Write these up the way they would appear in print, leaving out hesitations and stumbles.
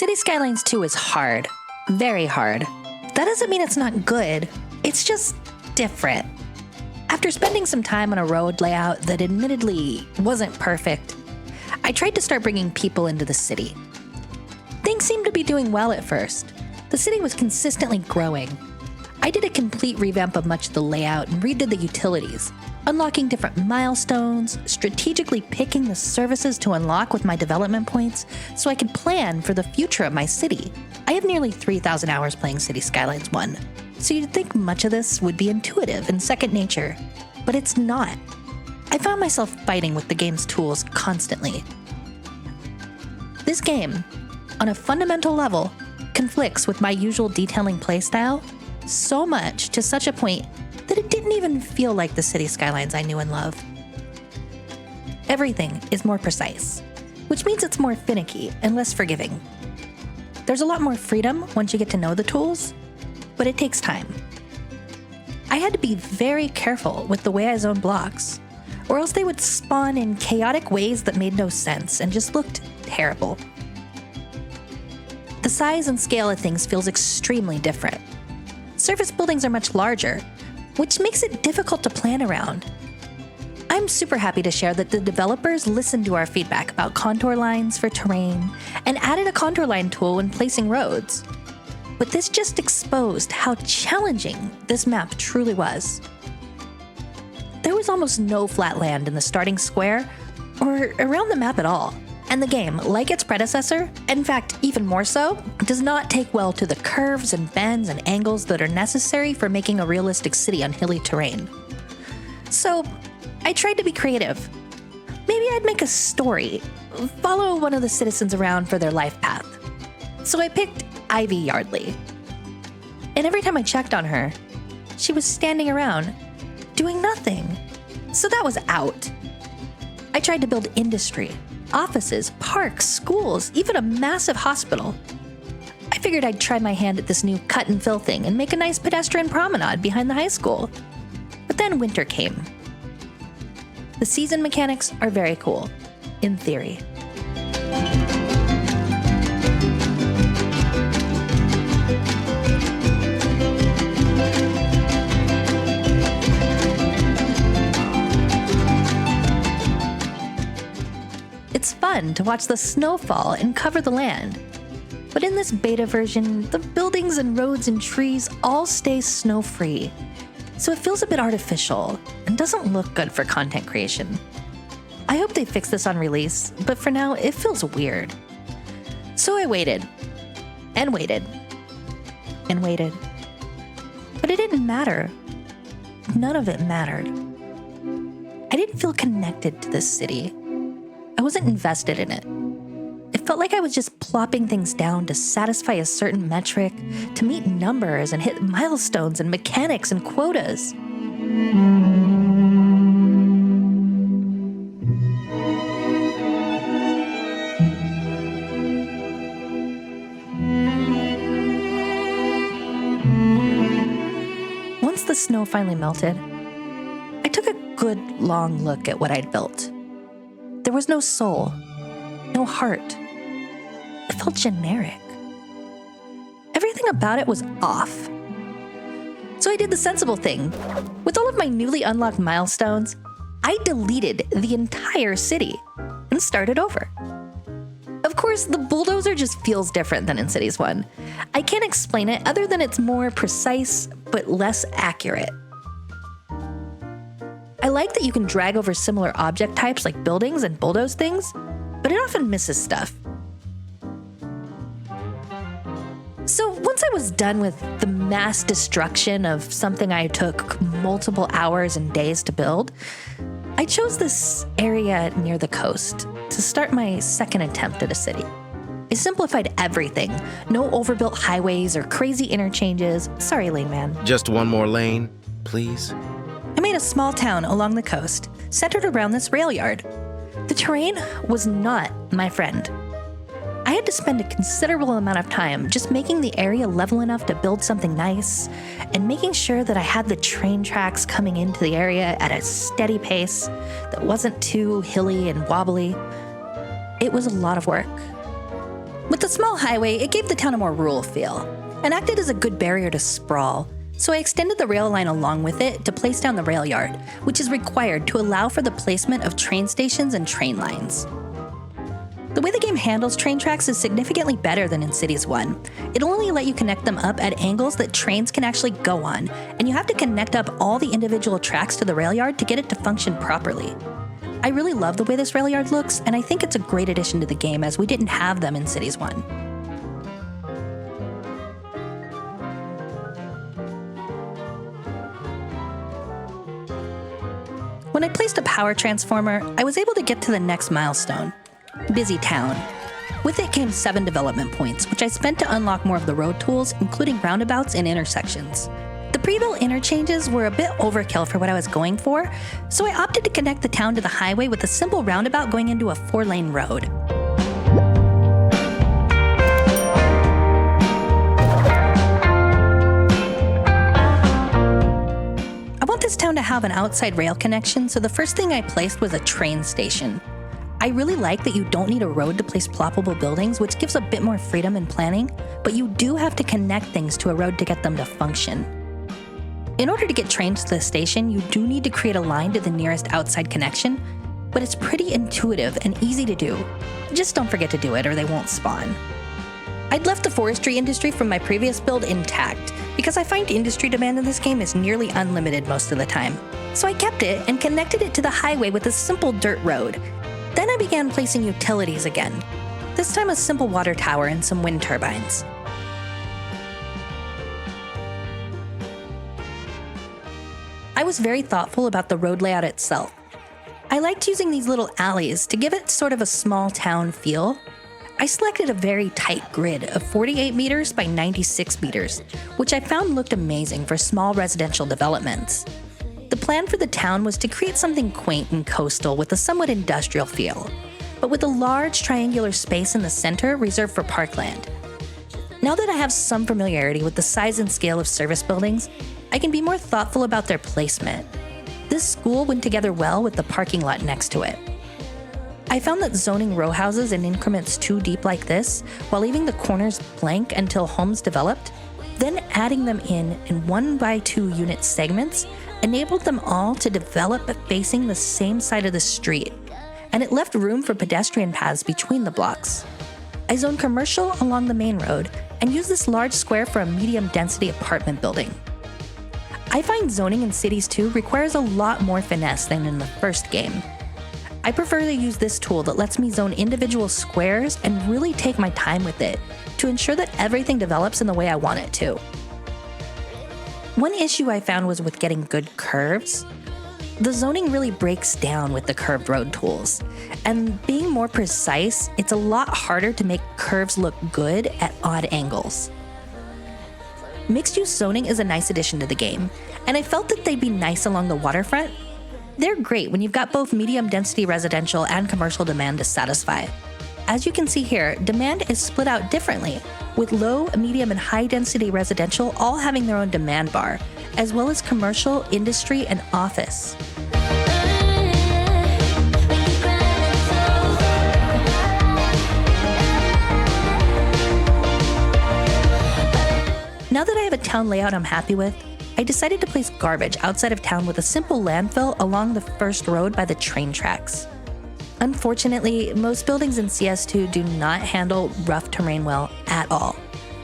Cities Skylines 2 is hard. Very hard. That doesn't mean it's not good. It's just different. After spending some time on a road layout that admittedly wasn't perfect, I tried to start bringing people into the city. Things seemed to be doing well at first. The city was consistently growing. I did a complete revamp of much of the layout and redid the utilities, unlocking different milestones, strategically picking the services to unlock with my development points so I could plan for the future of my city. I have nearly 3,000 hours playing Cities Skylines 1, so you'd think much of this would be intuitive and second nature, but it's not. I found myself fighting with the game's tools constantly. This game, on a fundamental level, conflicts with my usual detailing playstyle so much to such a point that it didn't even feel like the Cities Skylines I knew and loved. Everything is more precise, which means it's more finicky and less forgiving. There's a lot more freedom once you get to know the tools, but it takes time. I had to be very careful with the way I zoned blocks, or else they would spawn in chaotic ways that made no sense and just looked terrible. The size and scale of things feels extremely different. Surface buildings are much larger, which makes it difficult to plan around. I'm super happy to share that the developers listened to our feedback about contour lines for terrain and added a contour line tool when placing roads. But this just exposed how challenging this map truly was. There was almost no flat land in the starting square or around the map at all. And the game, like its predecessor, in fact even more so, does not take well to the curves and bends and angles that are necessary for making a realistic city on hilly terrain. So, I tried to be creative. Maybe I'd make a story, follow one of the citizens around for their life path. So I picked Ivy Yardley. And every time I checked on her, she was standing around, doing nothing. So that was out. I tried to build industry, offices, parks, schools, even a massive hospital. I figured I'd try my hand at this new cut and fill thing and make a nice pedestrian promenade behind the high school. But then winter came. The season mechanics are very cool, in theory. It's fun to watch the snow fall and cover the land. But in this beta version, the buildings and roads and trees all stay snow-free. So it feels a bit artificial and doesn't look good for content creation. I hope they fix this on release, but for now, it feels weird. So I waited, and waited, and waited. But it didn't matter. None of it mattered. I didn't feel connected to this city. I wasn't invested in it. It felt like I was just plopping things down to satisfy a certain metric, to meet numbers and hit milestones and mechanics and quotas. Once the snow finally melted, I took a good long look at what I'd built. There was no soul, no heart. It felt generic. Everything about it was off. So I did the sensible thing. With all of my newly unlocked milestones, I deleted the entire city and started over. Of course, the bulldozer just feels different than in Cities 1. I can't explain it other than it's more precise but less accurate. I like that you can drag over similar object types like buildings and bulldoze things, but it often misses stuff. So once I was done with the mass destruction of something I took multiple hours and days to build, I chose this area near the coast to start my second attempt at a city. I simplified everything. No overbuilt highways or crazy interchanges. Sorry, lane man. Just one more lane, please. I made a small town along the coast, centered around this railyard. The terrain was not my friend. I had to spend a considerable amount of time just making the area level enough to build something nice, and making sure that I had the train tracks coming into the area at a steady pace that wasn't too hilly and wobbly. It was a lot of work. With the small highway, it gave the town a more rural feel and acted as a good barrier to sprawl, so I extended the rail line along with it to place down the rail yard, which is required to allow for the placement of train stations and train lines. The way the game handles train tracks is significantly better than in Cities 1. It'll only let you connect them up at angles that trains can actually go on, and you have to connect up all the individual tracks to the rail yard to get it to function properly. I really love the way this rail yard looks, and I think it's a great addition to the game as we didn't have them in Cities 1. When I placed a power transformer, I was able to get to the next milestone. Busy town. With it came 7 development points, which I spent to unlock more of the road tools, including roundabouts and intersections. The pre-built interchanges were a bit overkill for what I was going for, so I opted to connect the town to the highway with a simple roundabout going into a 4-lane road. I want this town to have an outside rail connection, so the first thing I placed was a train station. I really like that you don't need a road to place ploppable buildings, which gives a bit more freedom in planning, but you do have to connect things to a road to get them to function. In order to get trains to the station, you do need to create a line to the nearest outside connection, but it's pretty intuitive and easy to do. Just don't forget to do it or they won't spawn. I'd left the forestry industry from my previous build intact, because I find industry demand in this game is nearly unlimited most of the time. So I kept it and connected it to the highway with a simple dirt road. Then I began placing utilities again, this time a simple water tower and some wind turbines. I was very thoughtful about the road layout itself. I liked using these little alleys to give it sort of a small town feel. I selected a very tight grid of 48 meters by 96 meters, which I found looked amazing for small residential developments. The plan for the town was to create something quaint and coastal with a somewhat industrial feel, but with a large triangular space in the center reserved for parkland. Now that I have some familiarity with the size and scale of service buildings, I can be more thoughtful about their placement. This school went together well with the parking lot next to it. I found that zoning row houses in increments too deep like this, while leaving the corners blank until homes developed, then adding them in 1x2 unit segments, enabled them all to develop facing the same side of the street, and it left room for pedestrian paths between the blocks. I zoned commercial along the main road and used this large square for a medium-density apartment building. I find zoning in Cities 2 requires a lot more finesse than in the first game. I prefer to use this tool that lets me zone individual squares and really take my time with it to ensure that everything develops in the way I want it to. One issue I found was with getting good curves. The zoning really breaks down with the curved road tools, and being more precise, it's a lot harder to make curves look good at odd angles. Mixed-use zoning is a nice addition to the game, and I felt that they'd be nice along the waterfront. They're great when you've got both medium-density residential and commercial demand to satisfy. As you can see here, demand is split out differently, with low, medium, and high-density residential all having their own demand bar, as well as commercial, industry, and office. Now that I have a town layout I'm happy with, I decided to place garbage outside of town with a simple landfill along the first road by the train tracks. Unfortunately, most buildings in CS2 do not handle rough terrain well at all.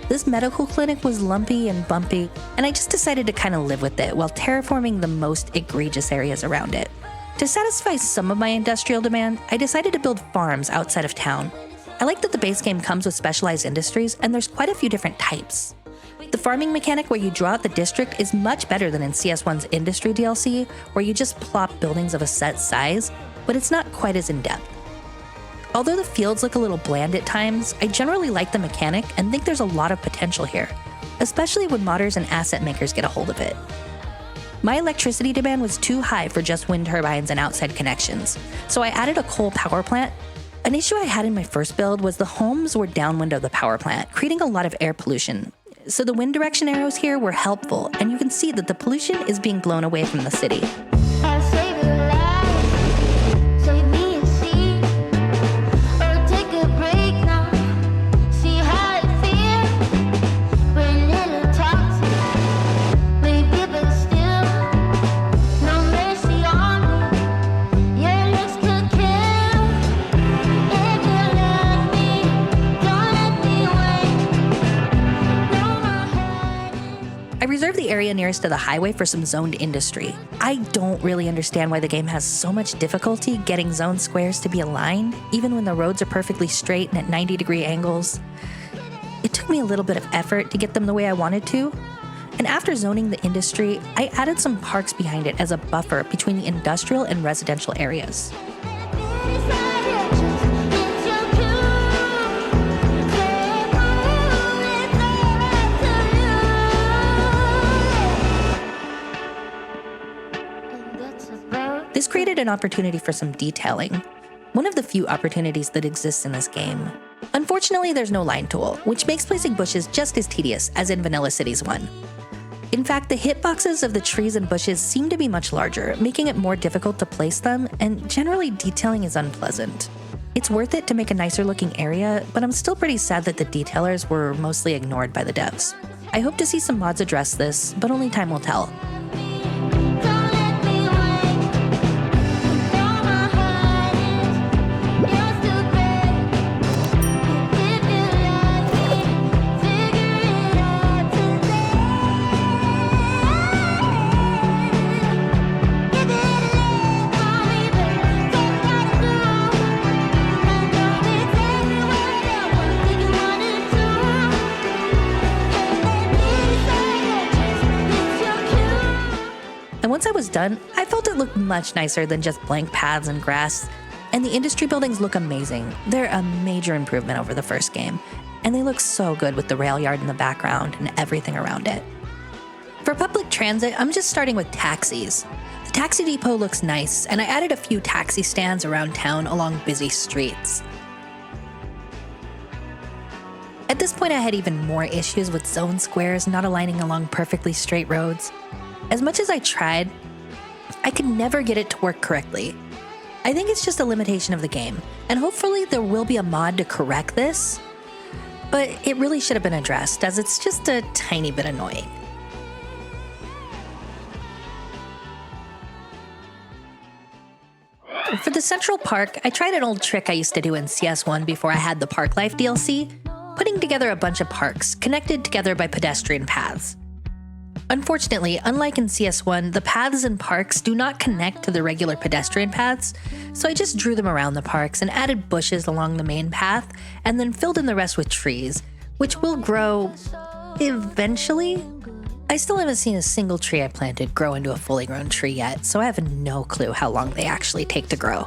This medical clinic was lumpy and bumpy, and I just decided to kind of live with it while terraforming the most egregious areas around it. To satisfy some of my industrial demand, I decided to build farms outside of town. I like that the base game comes with specialized industries, and there's quite a few different types. The farming mechanic where you draw out the district is much better than in CS1's Industry DLC, where you just plop buildings of a set size, but it's not quite as in-depth. Although the fields look a little bland at times, I generally like the mechanic and think there's a lot of potential here, especially when modders and asset makers get a hold of it. My electricity demand was too high for just wind turbines and outside connections, so I added a coal power plant. An issue I had in my first build was the homes were downwind of the power plant, creating a lot of air pollution. So the wind direction arrows here were helpful, and you can see that the pollution is being blown away from the city. the area nearest to the highway for some zoned industry. I don't really understand why the game has so much difficulty getting zoned squares to be aligned, even when the roads are perfectly straight and at 90-degree angles. It took me a little bit of effort to get them the way I wanted to, and after zoning the industry, I added some parks behind it as a buffer between the industrial and residential areas. This created an opportunity for some detailing, one of the few opportunities that exists in this game. Unfortunately, there's no line tool, which makes placing bushes just as tedious as in Vanilla Cities 1. In fact, the hitboxes of the trees and bushes seem to be much larger, making it more difficult to place them, and generally detailing is unpleasant. It's worth it to make a nicer looking area, but I'm still pretty sad that the detailers were mostly ignored by the devs. I hope to see some mods address this, but only time will tell. And once I was done, I felt it looked much nicer than just blank paths and grass. And the industry buildings look amazing. They're a major improvement over the first game, and they look so good with the rail yard in the background and everything around it. For public transit, I'm just starting with taxis. The taxi depot looks nice, and I added a few taxi stands around town along busy streets. At this point, I had even more issues with zone squares not aligning along perfectly straight roads. As much as I tried, I could never get it to work correctly. I think it's just a limitation of the game, and hopefully there will be a mod to correct this, but it really should have been addressed, as it's just a tiny bit annoying. For the Central Park, I tried an old trick I used to do in CS1 before I had the Park Life DLC, putting together a bunch of parks connected together by pedestrian paths. Unfortunately, unlike in CS1, the paths and parks do not connect to the regular pedestrian paths, so I just drew them around the parks and added bushes along the main path, and then filled in the rest with trees, which will grow eventually. I still haven't seen a single tree I planted grow into a fully grown tree yet, so I have no clue how long they actually take to grow.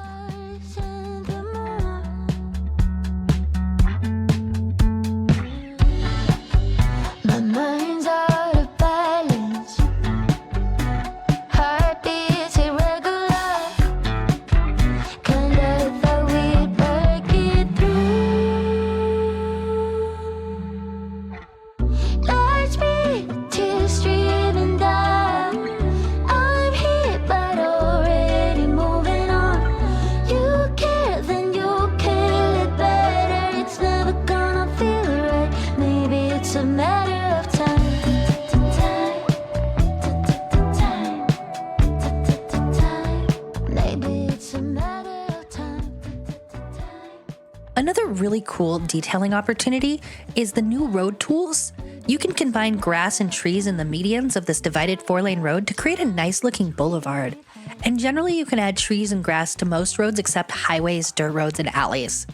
Another really cool detailing opportunity is the new road tools. You can combine grass and trees in the medians of this divided 4-lane road to create a nice looking boulevard. And generally you can add trees and grass to most roads except highways, dirt roads, and alleys.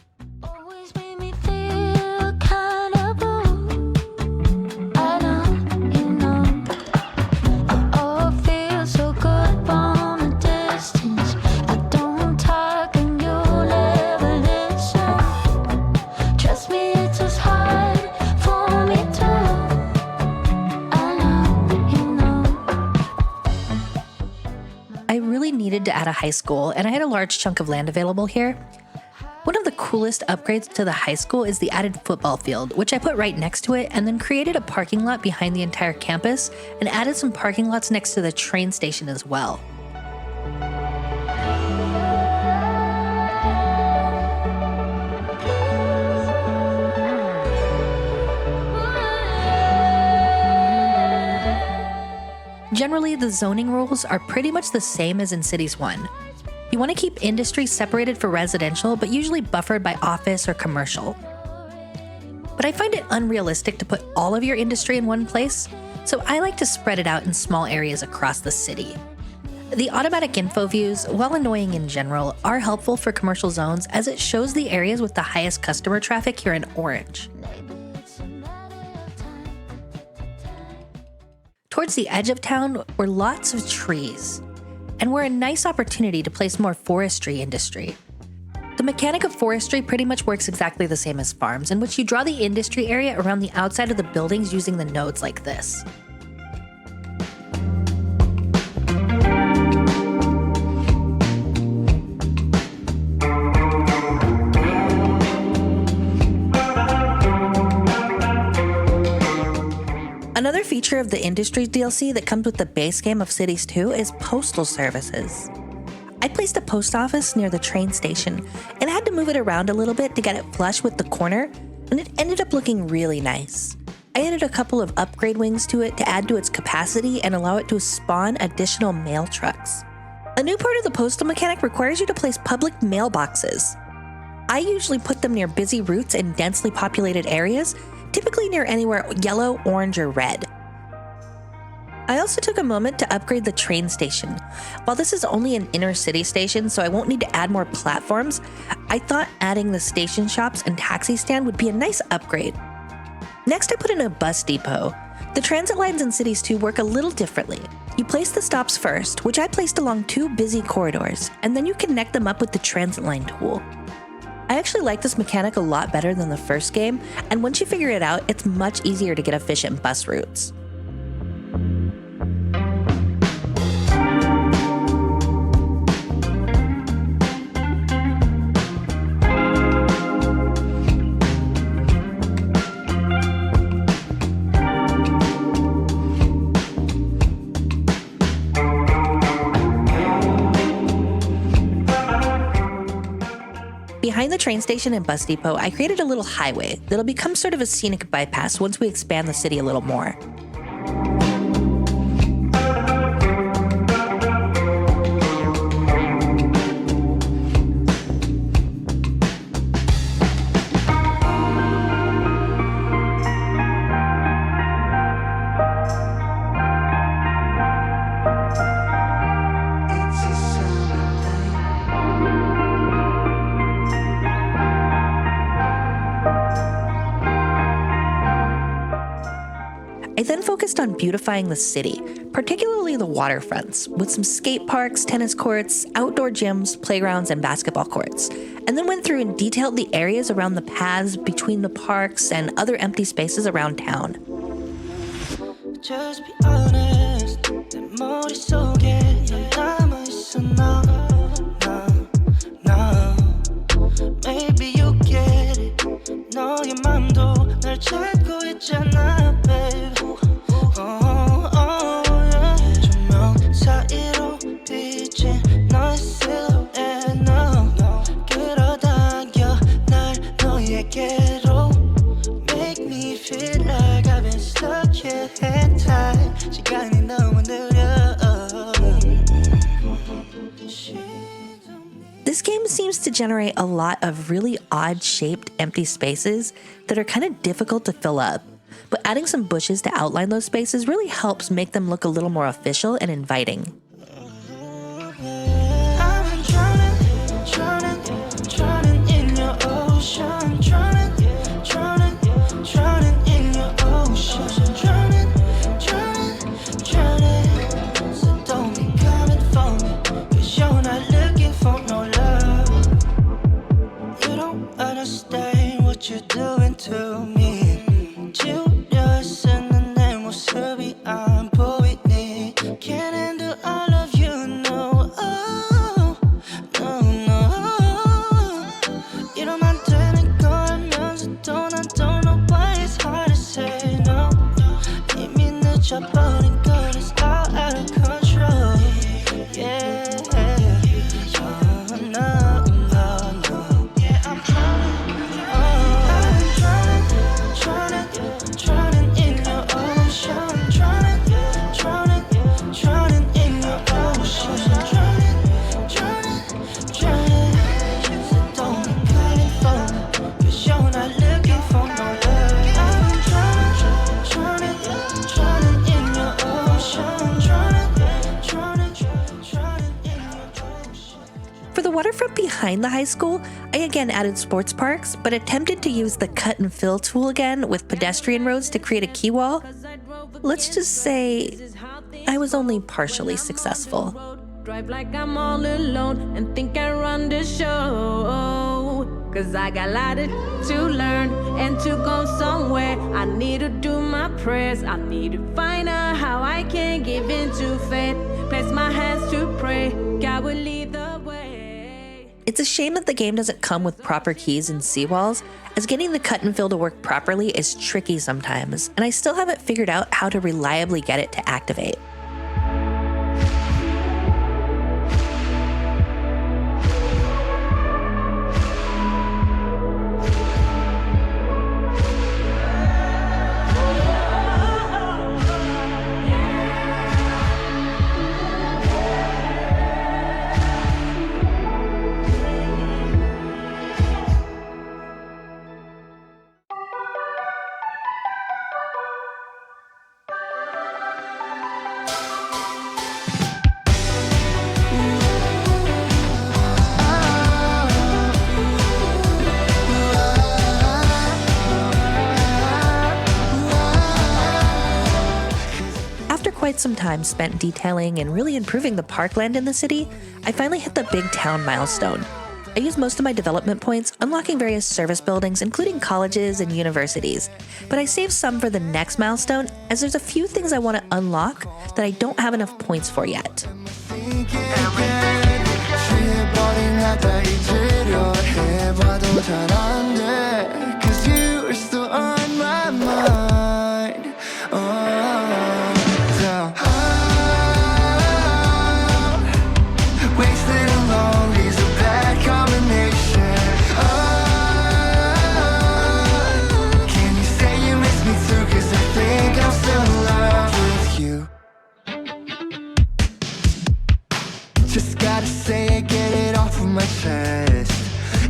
Needed to add a high school, and I had a large chunk of land available here. One of the coolest upgrades to the high school is the added football field, which I put right next to it, and then created a parking lot behind the entire campus and added some parking lots next to the train station as well. Generally, the zoning rules are pretty much the same as in Cities 1. You want to keep industry separated for residential, but usually buffered by office or commercial. But I find it unrealistic to put all of your industry in one place, so I like to spread it out in small areas across the city. The automatic info views, while annoying in general, are helpful for commercial zones as it shows the areas with the highest customer traffic here in orange. Towards the edge of town were lots of trees, and were a nice opportunity to place more forestry industry. The mechanic of forestry pretty much works exactly the same as farms, in which you draw the industry area around the outside of the buildings using the nodes like this. Another feature of the Industries DLC that comes with the base game of Cities 2 is Postal Services. I placed a post office near the train station and had to move it around a little bit to get it flush with the corner, and it ended up looking really nice. I added a couple of upgrade wings to it to add to its capacity and allow it to spawn additional mail trucks. A new part of the postal mechanic requires you to place public mailboxes. I usually put them near busy routes in densely populated areas, typically near anywhere yellow, orange, or red. I also took a moment to upgrade the train station. While this is only an inner city station, so I won't need to add more platforms, I thought adding the station shops and taxi stand would be a nice upgrade. Next, I put in a bus depot. The transit lines in Cities 2 work a little differently. You place the stops first, which I placed along two busy corridors, and then you connect them up with the transit line tool. I actually like this mechanic a lot better than the first game, and once you figure it out, it's much easier to get efficient bus routes. Behind the train station and bus depot, I created a little highway that'll become sort of a scenic bypass once we expand the city a little more. I then focused on beautifying the city, particularly the waterfronts, with some skate parks, tennis courts, outdoor gyms, playgrounds, and basketball courts, and then went through and detailed the areas around the paths between the parks and other empty spaces around town. Just be honest, 내 머릿속에 넌 남아있어 now. Maybe you get it. 너의 맘도 날 찾고 있잖아, babe. 조명 사이로 비친 너의 silhouette, no. 끌어당겨 날 너에게로. Make me feel like I've been stuck here in time. 시간이 너무 느려. This game seems to generate a lot of really odd-shaped empty spaces that are kind of difficult to fill up, but adding some bushes to outline those spaces really helps make them look a little more official and inviting. I've been drowning in your ocean, drowning in your ocean, drowning. So don't be coming for me, 'cause you're not looking for no love. You don't understand what you're doing to me. 지우려 쓰는 내 모습이 안 보이니. Can't handle all from behind the high school, I again added sports parks, but attempted to use the cut and fill tool again with pedestrian roads to create a key wall. Let's just say I was only partially successful. Drive like I'm all alone and think I run the show. Cause I got a lot to learn and to go somewhere. I need to do my prayers. I need to find out how I can give in to fate. Place my hands to pray. God will lead the way. It's a shame that the game doesn't come with proper keys and seawalls, as getting the cut and fill to work properly is tricky sometimes, and I still haven't figured out how to reliably get it to activate. Quite some time spent detailing and really improving the parkland in the city, I finally hit the big town milestone. I used most of my development points unlocking various service buildings, including colleges and universities, but I saved some for the next milestone as there's a few things I want to unlock that I don't have enough points for yet.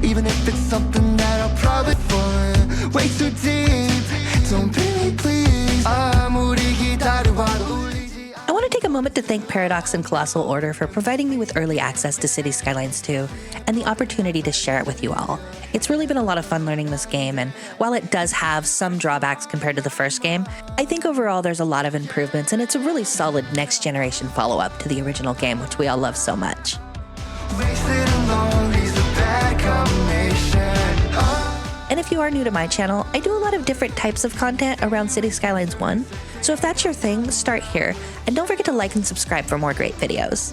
Even if it's something that I'll probably fall way too deep. Don't be me, please. I want to take a moment to thank Paradox and Colossal Order for providing me with early access to Cities Skylines 2 and the opportunity to share it with you all. It's really been a lot of fun learning this game, and while it does have some drawbacks compared to the first game, I think overall there's a lot of improvements, and it's a really solid next-generation follow-up to the original game, which we all love so much. And if you are new to my channel, I do a lot of different types of content around Cities Skylines 1, so if that's your thing, start here, and don't forget to like and subscribe for more great videos.